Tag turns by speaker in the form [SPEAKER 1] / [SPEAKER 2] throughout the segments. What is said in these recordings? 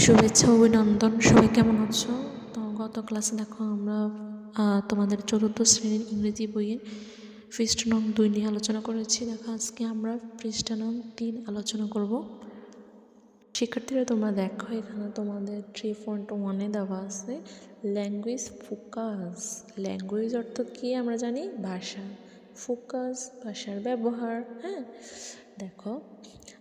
[SPEAKER 1] শুভেচ্ছা অভিনন্দন। সবাই কেমন আছো? তো গত ক্লাসে দেখো আমরা তোমাদের চতুর্থ শ্রেণীর ইংরেজি বইয়ে পৃষ্ঠা নং 2 নিয়ে আলোচনা করেছি। দেখো আজকে আমরা পৃষ্ঠা নং 3 আলোচনা করব। শিক্ষার্থীরা তোমরা দেখো এখানে তোমাদের 3.1-এ দেওয়া আছে ল্যাঙ্গুয়েজ ফোকাস। ল্যাঙ্গুয়েজ অর্থ কি আমরা জানি? ভাষা। ফোকাস ভাষার ব্যবহার। হ্যাঁ, দেখো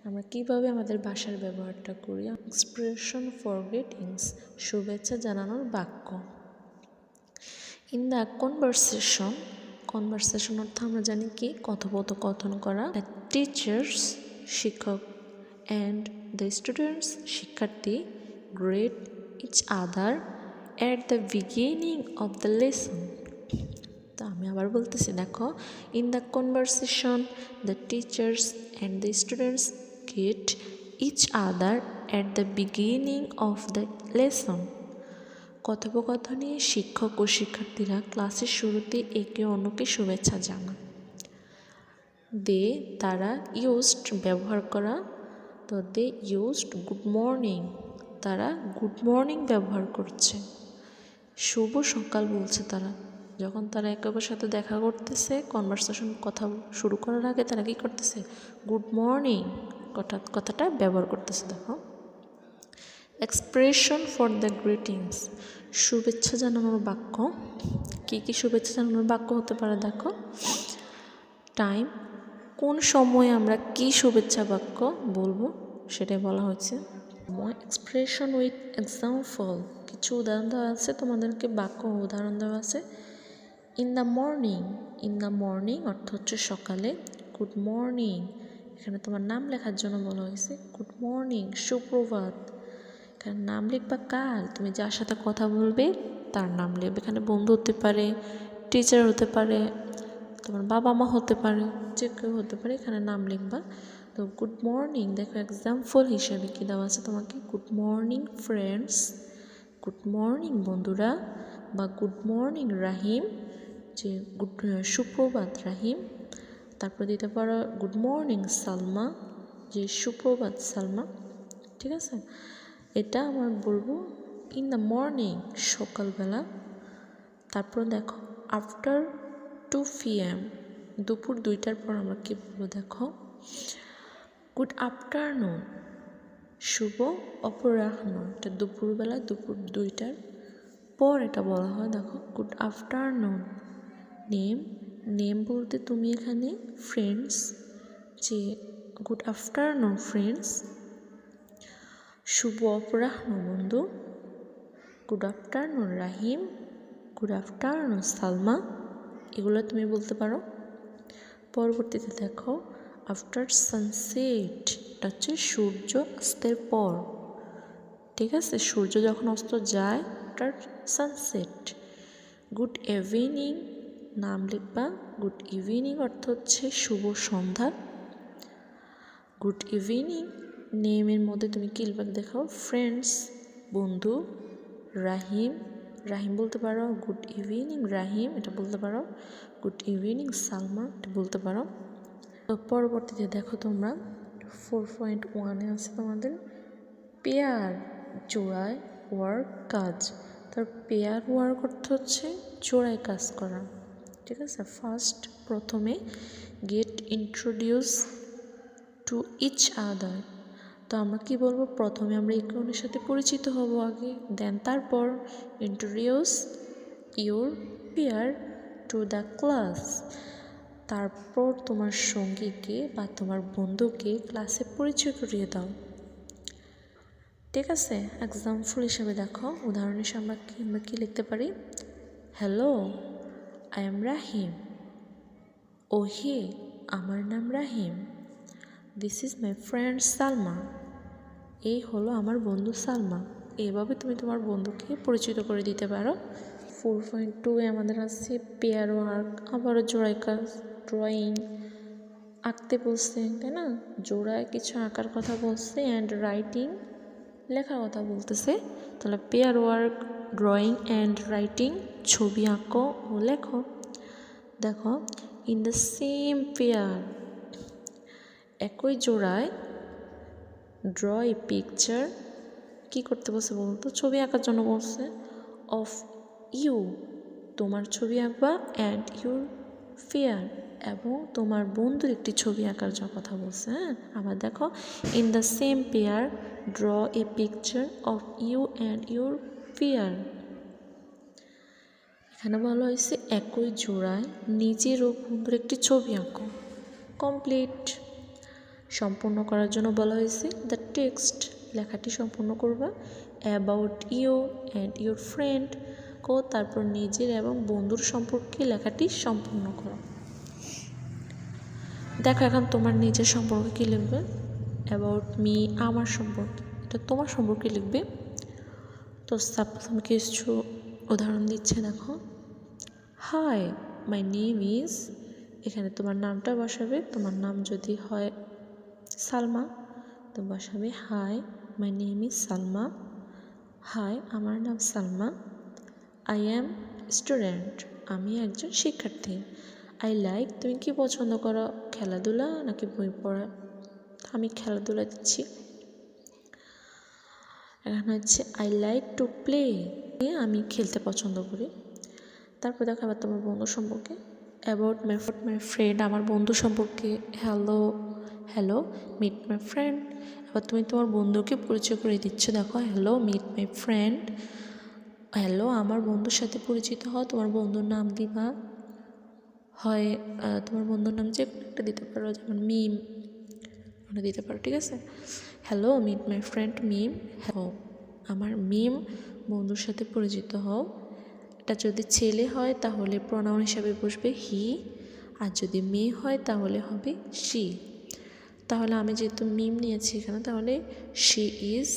[SPEAKER 1] আমরা কিভাবে আমাদের ভাষার ব্যবহারটা করি। এক্সপ্রেশন ফর গ্রিটিংস, শুভেচ্ছা জানানোর বাক্য। ইন দ্য কনভারসেশন, কনভারসেশন অর্থ আমরা জানি কি? কথোপকথন করা। টিচার্স শিক্ষক অ্যান্ড দ্য স্টুডেন্টস শিক্ষার্থী greet each other at the beginning of the lesson. তো আমি আবার বলতেছি, দেখো in the conversation the teachers and the students greet each other at the beginning of the lesson. কথোপকথনে শিক্ষক ও শিক্ষার্থীরা ক্লাসের শুরুতে একে অন্যকে শুভেচ্ছা জানায়। তারা ইউজড ব্যবহার করা। তো দে ইউজড গুড মর্নিং, তারা গুড মর্নিং ব্যবহার করছে। শুভ সকাল বলছে তারা, যখন তারা একে অপরের সাথে দেখা করতেছে, কনভারসেশন কথা শুরু করার আগে তারা কী করতেছে? গুড মর্নিং কথাটা ব্যবহার করতেছে। দেখো এক্সপ্রেশন ফর দ্য গ্রিটিংস, শুভেচ্ছা জানানোর বাক্য। কী কী শুভেচ্ছা জানানোর বাক্য হতে পারে? দেখো টাইম, কোন সময়ে আমরা কি শুভেচ্ছা বাক্য বলবো সেটাই বলা হয়েছে। এক্সপ্রেশন উইথ এক্সাম্পল, কিছু উদাহরণ দেওয়া আছে তোমাদেরকে, বাক্য উদাহরণ দেওয়া আছে। In the morning, in the morning অর্থ হচ্ছে সকালে। গুড মর্নিং, এখানে তোমার নাম লেখার জন্য বলা হয়েছে। গুড মর্নিং, সুপ্রভাত। এখানে নাম লিখবা কার? তুমি যার সাথে কথা বলবে তার নাম লিখবে। এখানে বন্ধু হতে পারে, টিচার হতে পারে, তোমার বাবা মা হতে পারে, যে কেউ হতে পারে, এখানে নাম লিখবা। তো গুড মর্নিং, দেখো এক্সাম্পল হিসেবে কী দেওয়া আছে তোমাকে? Good morning friends, good morning বন্ধুরা, বা গুড মর্নিং রাহিম, যে সুপ্রভাত রাহিম। তারপর দিতে পারো গুড মর্নিং সালমা, যে সুপ্রভাত সালমা। ঠিক আছে, এটা আমার বলবো ইন দ্য মর্নিং, সকালবেলা। তারপর দেখো আফটার 2 PM, দুপুর 2টার পর আমরা কী বলবো? দেখো গুড আফটারনুন, শুভ অপরাহ্ন। এটা দুপুরবেলা, দুপুর 2টার পর এটা বলা হয়। দেখো গুড আফটারনুন। নেম, নেম বলতে তুমি এখানে ফ্রেন্ডস, যে গুড আফটারনুন ফ্রেন্ডস। শুভ অপরাহ্ন বন্ধু। গুড আফটারনুন রাহিম, গুড আফটারনুন সালমা। এগুলো তুমি বলতে পারো। পরবর্তীতে দেখো আফটার সানসেট, এটা হচ্ছে সূর্য অস্তের পর। ঠিক আছে, সূর্য যখন অস্ত যায়, আফটার সানসেট। গুড ইভিনিং, নাম লিখবা। গুড ইভিনিং অর্থ হচ্ছে শুভ সন্ধ্যা। গুড ইভিনিং, নেমের মধ্যে তুমি কি লিখবা? দেখাও ফ্রেন্ডস, বন্ধু। রাহিম, রাহিম বলতে পারো। গুড ইভিনিং রাহিম, এটা বলতে পারো। গুড ইভিনিং সালমা, এটা বলতে পারো। তো পরবর্তীতে দেখো তোমরা 4.1-এ আছে তোমাদের পেয়ার, জোড়ায় ওয়ার্ক কাজ। তার পেয়ার ওয়ার্ক অর্থ হচ্ছে জোড়ায় কাজ করা। ঠিক আছে, ফার্স্ট প্রথমে get introduce to each other. তো আমরা কি বলবো? প্রথমে আমরা একে অন্যের সাথে পরিচিত হব আগে, দেন তারপর introduce your pair to the class. তারপর তোমার সঙ্গীকে বা তোমার বন্ধুকে ক্লাসে পরিচয় করিয়ে দাও। ঠিক আছে, এক্সাম্পল হিসেবে দেখো, উদাহরণ হিসেবে আমরা কি লিখতে পারি? Hello, I am Rahim. ও হে, আমার নাম রাহিম। This is my friend Salma, এই হলো আমার বন্ধু সালমা। এইভাবে তুমি তোমার বন্ধুকে পরিচিত করে দিতে পারো। 4.2-এ আমাদের আছে পেয়ার ওয়ার্ক, আবারও জোড়ায় কাজ, ড্রয়িং, আঁকতে বলছে, তাই না? জোড়ায় কিছু আঁকার কথা বলছে, অ্যান্ড রাইটিং, লেখার কথা বলতেছে। তাহলে pair work, drawing and writing, ছবি আঁকো ও লেখো। দেখো ইন দ্য সেম পেয়ার, একই জোড়ায় ড্র এ পিকচার, কি করতে বলছে বলতো? ছবি আঁকার জন্য বলছে। অফ ইউ, তোমার ছবি আঁকবা, অ্যান্ড ইউর ফেয়ার, এবং তোমার বন্ধুর একটি ছবি আঁকার কথা বলছে। হ্যাঁ, আবার দেখো, in the same pair draw a picture of you and your fair. এখানে বলা হয়েছে একই জোড়ায় নিজের ও বন্ধুর একটি ছবি আঁকো। কমপ্লিট। সম্পূর্ণ করার জন্য বলা হয়েছে দ্য টেক্সট, লেখাটি সম্পূর্ণ করবা। About you and your friend কো, তারপর নিজের এবং বন্ধুর সম্পর্কে লেখাটি সম্পূর্ণ করো। দেখো এখন তোমার নিজের সম্পর্কে কী লিখবে? অ্যাবাউট মি, আমার সম্পর্কে, এটা তোমার সম্পর্কে লিখবে। তো সাপোজ আমি কিছু উদাহরণ দিচ্ছি, দেখো। হাই, মাই নেম ইজ, এখানে তোমার নামটা বসাবে। তোমার নাম যদি হয় সালমা, তো বসাবে hi, my name is Salma. Hi, আমার নাম সালমা। আই অ্যাম স্টুডেন্ট, আমি একজন শিক্ষার্থী। আই লাইক, তুমি কি পছন্দ করো? খেলাধুলা নাকি বই পড়া? আমি খেলাধুলা দিচ্ছি। এখানে হচ্ছে আই লাইক টু প্লে, আমি খেলতে পছন্দ করি। তারপর দেখো আবার তোমার বন্ধু সম্পর্কে। অ্যাবাউট মাই ফ্রেন্ড, আমার বন্ধু সম্পর্কে। হ্যালো মিট মাই ফ্রেন্ড, এবার তুমি তোমার বন্ধুকে পরিচয় করে দিচ্ছ। দেখো, hello meet my friend, hello আমার বন্ধুর সাথে পরিচিত হও। তোমার বন্ধুর নাম দিবা, হয় তোমার বন্ধুর নাম যে কোনো একটা দিতে পারো, যেমন মিম, ওটা দিতে পারো, ঠিক আছে। Hello meet my friend Mim, hello আমার মিম বন্ধুর সাথে পরিচিত হও। এটা যদি ছেলে হয় তাহলে প্রোনাউন হিসাবে বসবে হি, আর যদি মেয়ে হয় তাহলে হবে শি। তাহলে আমি যেহেতু মিম নিয়েছি এখানে, তাহলে she is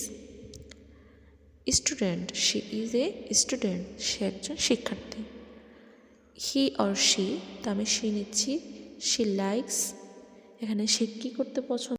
[SPEAKER 1] student, she is a student, সে একজন শিক্ষার্থী। হি অর শি, তো আমি শি নিচ্ছি। শি লাইকস, এখানে সে কী করতে পছন্দ